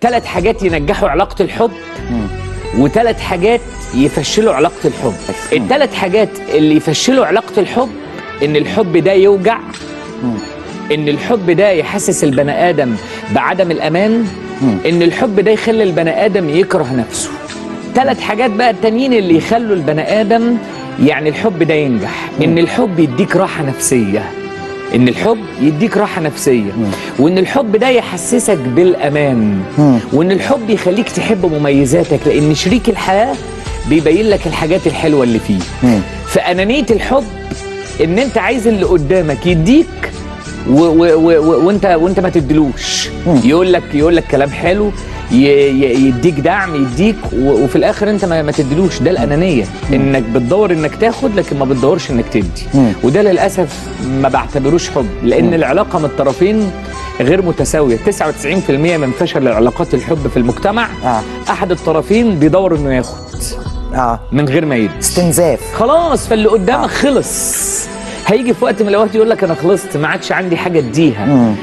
3 حاجات ينجحوا علاقة الحب و3 حاجات يفشلوا علاقة الحب. ال3 حاجات اللي يفشلوا علاقة الحب إن الحب ده يوجع، إن الحب ده يحسس البني آدم بعدم الأمان، إن الحب ده يخلي البني آدم يكره نفسه. 3 حاجات بقى التانيين اللي يخلوا البني آدم يعني الحب ده ينجح، إن الحب يديك راحة نفسية، إن الحب يديك راحة نفسية، وإن الحب ده يحسسك بالأمان، وإن الحب يخليك تحب مميزاتك، لأن شريك الحياة بيبين لك الحاجات الحلوة اللي فيه. فأنانية الحب إن أنت عايز اللي قدامك يديك وانت ما تديلوش، يقول لك كلام حلو، يديك دعم، يديك وفي الاخر انت ما تديلوش. ده الانانيه، انك بتدور انك تاخد لكن ما بتدورش انك تدي. وده للاسف ما بعتبروش حب، لان العلاقه من الطرفين غير متساويه. 99% من فشل العلاقات الحب في المجتمع احد الطرفين بيدور انه ياخد من غير ما يدي، استنزاف خلاص. فاللي قدامك خلص، هيجي في وقت من الاوقات يقول لك انا خلصت، ما عادش عندي حاجه اديها.